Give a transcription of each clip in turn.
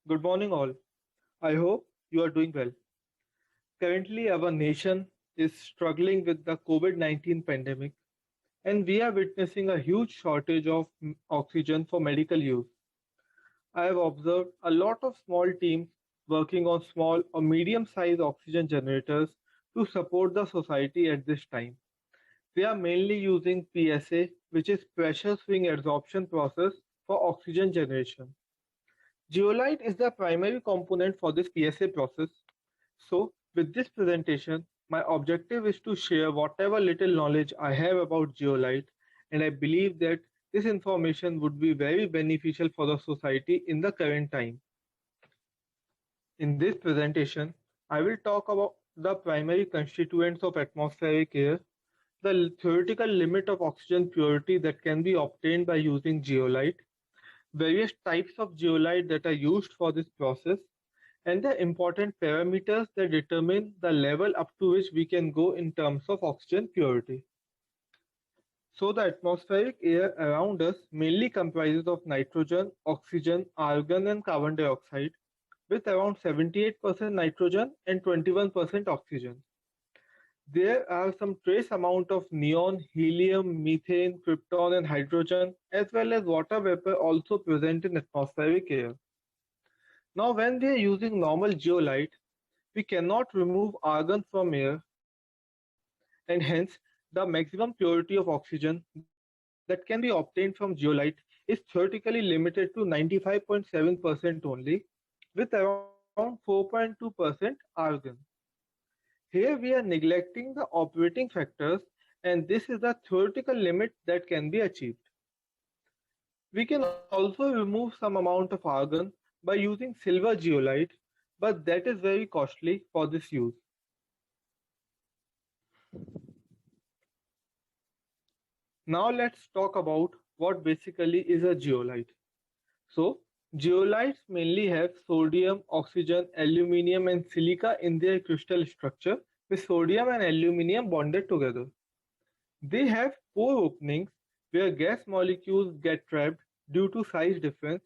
Good morning, all. I hope you are doing well. Currently, our nation is struggling with the COVID 19 pandemic, and we are witnessing a huge shortage of oxygen for medical use. I have observed a lot of small teams working on small or medium sized oxygen generators to support the society at this time. They are mainly using PSA, which is pressure swing adsorption process for oxygen generation. Geolite is the primary component for this PSA process. So, with this presentation, my objective is to share whatever little knowledge I have about geolite, and I believe that this information would be very beneficial for the society in the current time. In this presentation, I will talk about the primary constituents of atmospheric air, the theoretical limit of oxygen purity that can be obtained by using geolite, various types of geolite that are used for this process, and the important parameters that determine the level up to which we can go in terms of oxygen purity. So the atmospheric air around us mainly comprises of nitrogen, oxygen, argon and carbon dioxide with around 78% nitrogen and 21% oxygen. There are some trace amount of neon, helium, methane, krypton and hydrogen as well as water vapor also present in atmospheric air. Now when we are using normal geolite, we cannot remove argon from air and hence the maximum purity of oxygen that can be obtained from geolite is theoretically limited to 95.7% only with around 4.2% argon. Here we are neglecting the operating factors and this is the theoretical limit that can be achieved. We can also remove some amount of argon by using silver geolite, but that is very costly for this use. Now let's talk about what basically is a geolite. So, geolites mainly have sodium, oxygen, aluminium and silica in their crystal structure with sodium and aluminium bonded together. They have pore openings where gas molecules get trapped due to size difference.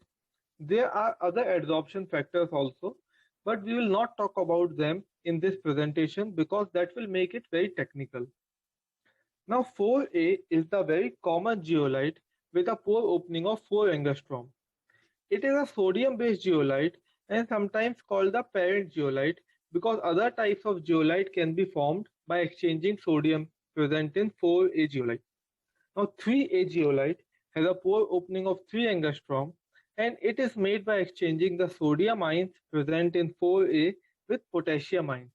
There are other adsorption factors also, but we will not talk about them in this presentation because that will make it very technical. Now 4A is the very common geolite with a pore opening of 4 angstrom. It is a sodium-based geolite and sometimes called the parent geolite because other types of geolite can be formed by exchanging sodium present in 4A geolite. Now 3A geolite has a pore opening of 3 angstrom and it is made by exchanging the sodium ions present in 4A with potassium ions.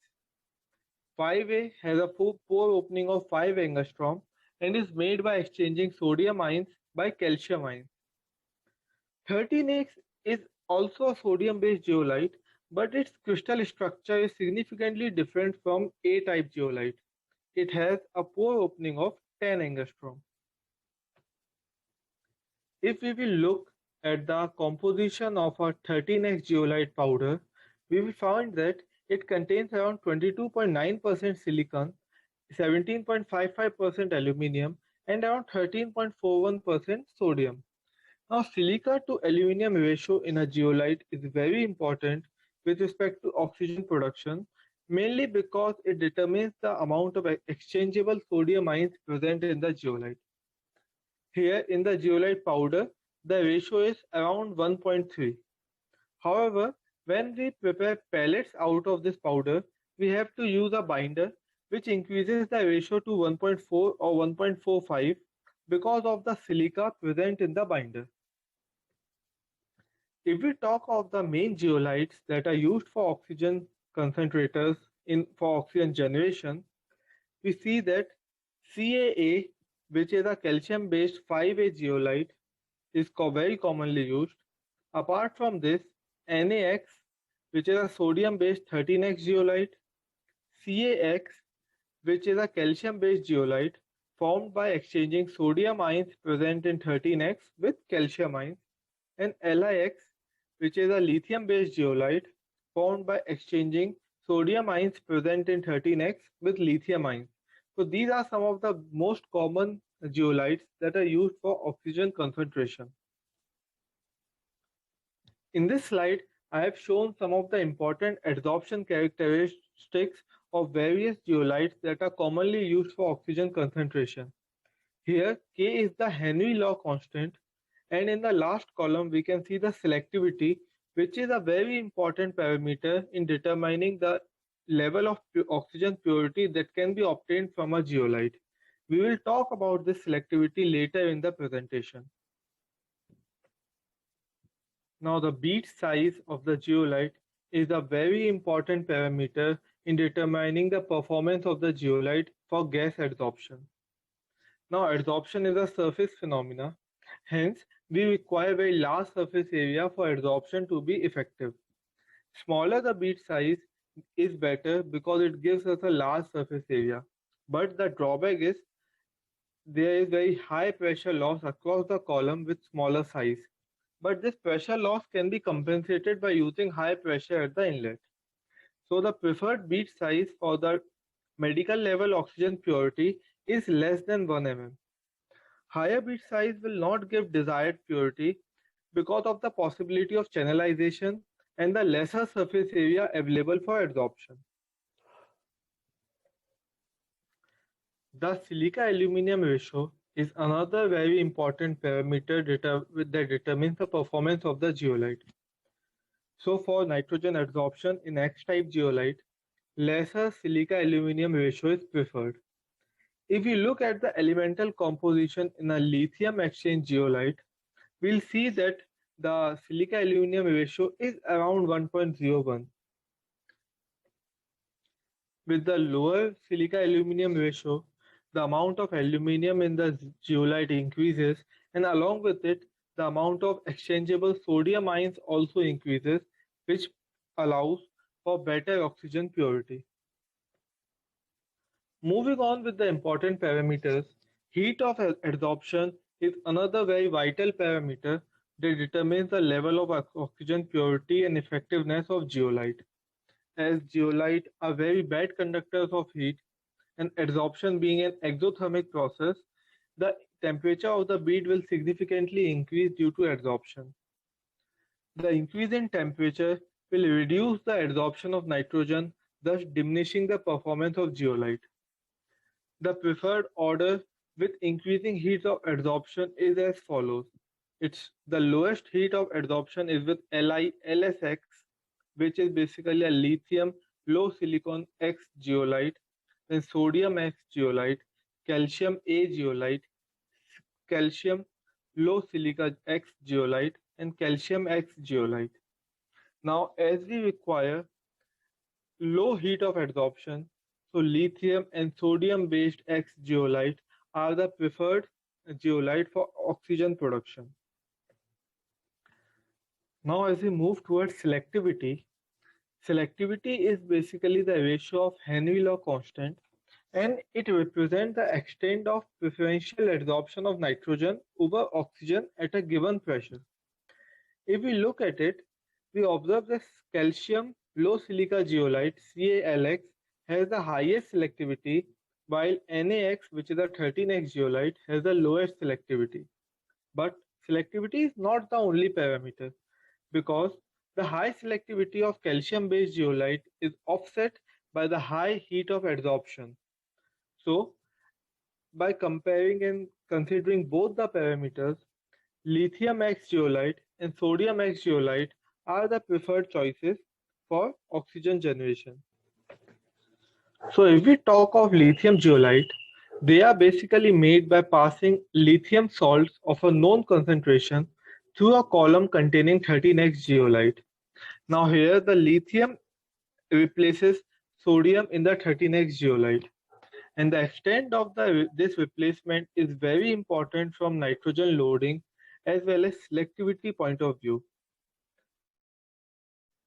5A has a pore opening of 5 angstrom and is made by exchanging sodium ions by calcium ions. 13X is also a sodium-based geolite, but its crystal structure is significantly different from A-type geolite. It has a pore opening of 10 angstrom. If we will look at the composition of a 13X geolite powder, we will find that it contains around 22.9% silicon, 17.55% aluminium, and around 13.41% sodium. Now, silica to aluminum ratio in a geolite is very important with respect to oxygen production, mainly because it determines the amount of exchangeable sodium ions present in the geolite. Here in the geolite powder, the ratio is around 1.3. However, when we prepare pellets out of this powder, we have to use a binder which increases the ratio to 1.4 or 1.45 because of the silica present in the binder. If we talk of the main geolites that are used for oxygen concentrators for oxygen generation, we see that CaA, which is a calcium-based 5A geolite, is very commonly used. Apart from this, NaX, which is a sodium-based 13X geolite, CaX, which is a calcium-based geolite formed by exchanging sodium ions present in 13X with calcium ions, and LiX, which is a lithium-based geolite formed by exchanging sodium ions present in 13X with lithium ions. So these are some of the most common geolites that are used for oxygen concentration. In this slide, I have shown some of the important adsorption characteristics of various zeolites that are commonly used for oxygen concentration. Here, K is the Henry law constant, and in the last column, we can see the selectivity, which is a very important parameter in determining the level of oxygen purity that can be obtained from a zeolite. We will talk about this selectivity later in the presentation. Now, the bead size of the zeolite is a very important parameter in determining the performance of the zeolite for gas adsorption. Now, adsorption is a surface phenomena. Hence, we require very large surface area for adsorption to be effective. Smaller the bead size is better because it gives us a large surface area. But the drawback is there is very high pressure loss across the column with smaller size. But this pressure loss can be compensated by using high pressure at the inlet. So the preferred bead size for the medical level oxygen purity is less than 1 mm. Higher bead size will not give desired purity because of the possibility of channelization and the lesser surface area available for adsorption. The silica-aluminum ratio is another very important parameter that determines the performance of the zeolite. So for nitrogen adsorption in X-type zeolite, lesser silica-aluminum ratio is preferred. If we look at the elemental composition in a lithium exchange zeolite, we'll see that the silica aluminum ratio is around 1.01. With the lower silica aluminum ratio, the amount of aluminum in the zeolite increases, and along with it, the amount of exchangeable sodium ions also increases, which allows for better oxygen purity. Moving on with the important parameters, heat of adsorption is another very vital parameter that determines the level of oxygen purity and effectiveness of zeolite. As zeolite are very bad conductors of heat, and adsorption being an exothermic process, the temperature of the bead will significantly increase due to adsorption. The increase in temperature will reduce the adsorption of nitrogen, thus diminishing the performance of zeolite. The preferred order with increasing heat of adsorption is as follows. It's the lowest heat of adsorption is with LiLsX, which is basically a lithium low silicon X zeolite, then sodium X zeolite, calcium A zeolite, calcium low silica X zeolite, and calcium X zeolite. Now, as we require low heat of adsorption, so lithium and sodium based X zeolite are the preferred zeolite for oxygen production. Now, as we move towards selectivity, selectivity is basically the ratio of Henry law constant, and it represents the extent of preferential adsorption of nitrogen over oxygen at a given pressure. If we look at it, we observe that calcium low silica zeolite CaLX has the highest selectivity, while NaX, which is a 13X zeolite, has the lowest selectivity. But selectivity is not the only parameter, because the high selectivity of calcium-based zeolite is offset by the high heat of adsorption. So, by comparing and considering both the parameters, lithium X zeolite and sodium X zeolite are the preferred choices for oxygen generation. So if we talk of lithium zeolite, they are basically made by passing lithium salts of a known concentration through a column containing 13X zeolite. Now here the lithium replaces sodium in the 13X zeolite, and the extent of this replacement is very important from nitrogen loading as well as selectivity point of view.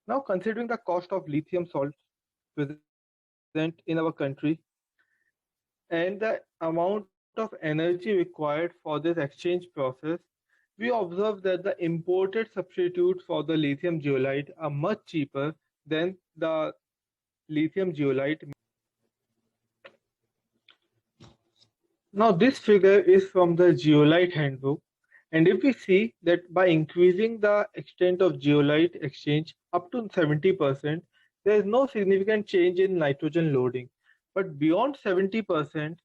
Now considering the cost of lithium salts present in our country and the amount of energy required for this exchange process, we observe that the imported substitutes for the lithium zeolite are much cheaper than the lithium zeolite. Now this figure is from the zeolite handbook, And if we see that by increasing the extent of zeolite exchange up to 70%, there is no significant change in nitrogen loading. But beyond 70%,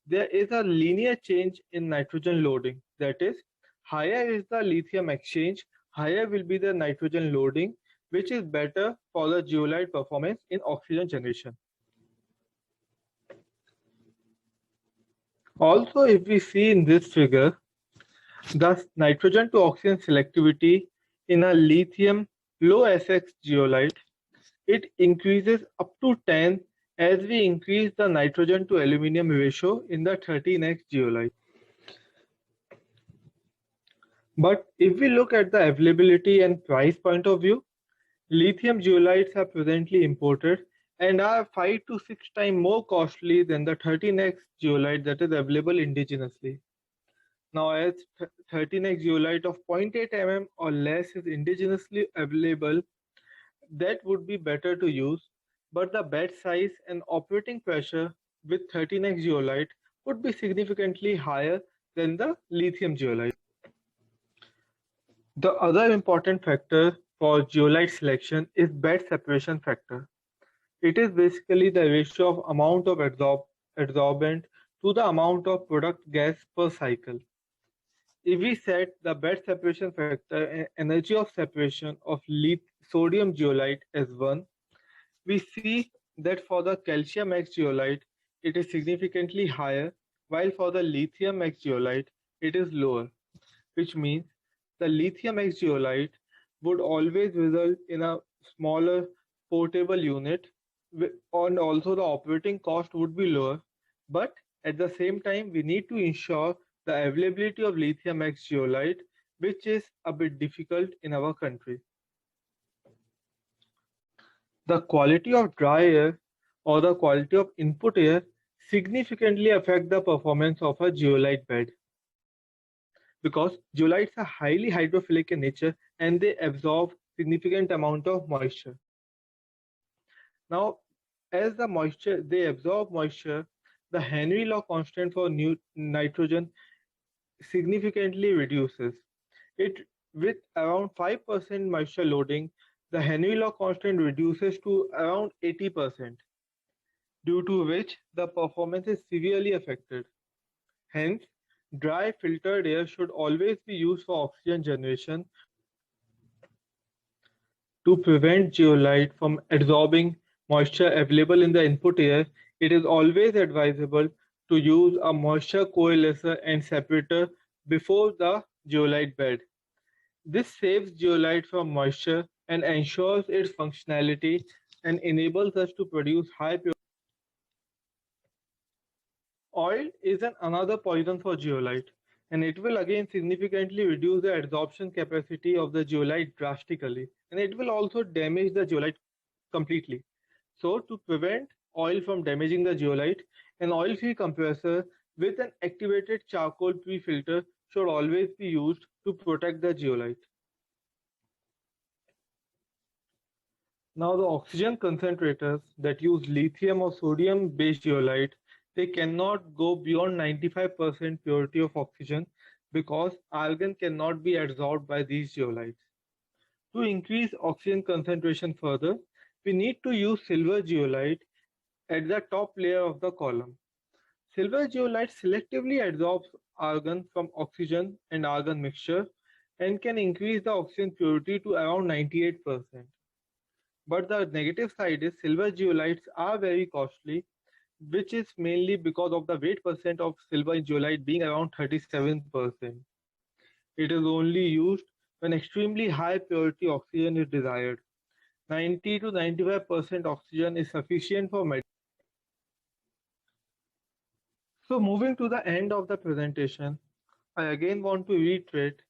there is a linear change in nitrogen loading. That is, higher is the lithium exchange, higher will be the nitrogen loading, which is better for the zeolite performance in oxygen generation. Also, if we see in this figure, the nitrogen to oxygen selectivity in a lithium low SX zeolite, it increases up to 10 as we increase the nitrogen to aluminum ratio in the 13x zeolite. But if we look at the availability and price point of view, lithium zeolites are presently imported and are 5 to 6 times more costly than the 13x zeolite that is available indigenously. Now, as 13x zeolite of 0.8 mm or less is indigenously available, that would be better to use, but the bed size and operating pressure with 13x zeolite would be significantly higher than the lithium zeolite. The other important factor for zeolite selection is bed separation factor. It is basically the ratio of amount of adsorbent to the amount of product gas per cycle. If we set the bed separation factor and energy of separation of sodium zeolite as 1, we see that for the calcium X zeolite, it is significantly higher, while for the lithium X zeolite, it is lower, which means the lithium X zeolite would always result in a smaller portable unit, and also the operating cost would be lower. But at the same time, we need to ensure the availability of lithium X zeolite, which is a bit difficult in our country. The quality of dry air or the quality of input air significantly affect the performance of a zeolite bed because zeolites are highly hydrophilic in nature and they absorb significant amount of moisture. Now, as they absorb moisture, the Henry law constant for nitrogen significantly reduces. It with around 5% moisture loading, the Henry law constant reduces to around 80%, due to which the performance is severely affected. Hence, dry filtered air should always be used for oxygen generation to prevent zeolite from absorbing moisture available in the input air. It is always advisable to use a moisture coalescer and separator before the zeolite bed. This saves zeolite from moisture and ensures its functionality and enables us to produce high purity. Oil is another poison for zeolite, and it will again significantly reduce the adsorption capacity of the zeolite drastically, and it will also damage the zeolite completely. So, to prevent oil from damaging the zeolite, an oil-free compressor with an activated charcoal pre-filter should always be used to protect the zeolite. Now, the oxygen concentrators that use lithium or sodium-based zeolite, they cannot go beyond 95% purity of oxygen because argon cannot be adsorbed by these zeolites. To increase oxygen concentration further, we need to use silver zeolite at the top layer of the column. Silver zeolite selectively adsorbs argon from oxygen and argon mixture and can increase the oxygen purity to around 98%. But the negative side is silver zeolites are very costly, which is mainly because of the weight percent of silver in zeolite being around 37%. It is only used when extremely high purity oxygen is desired. 90 to 95% oxygen is sufficient for medicine. So moving to the end of the presentation, I again want to reiterate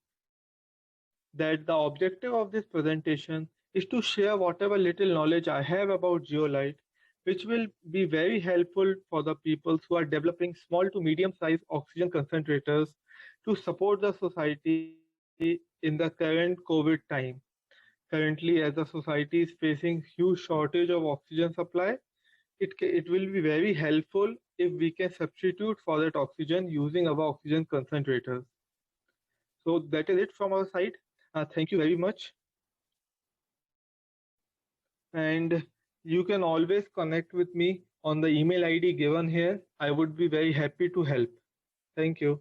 that the objective of this presentation is to share whatever little knowledge I have about zeolite, which will be very helpful for the people who are developing small to medium sized oxygen concentrators to support the society in the current COVID time. Currently, as the society is facing huge shortage of oxygen supply, it will be very helpful if we can substitute for that oxygen using our oxygen concentrators. So that is it from our side. Thank you very much. And you can always connect with me on the email ID given here. I would be very happy to help. Thank you.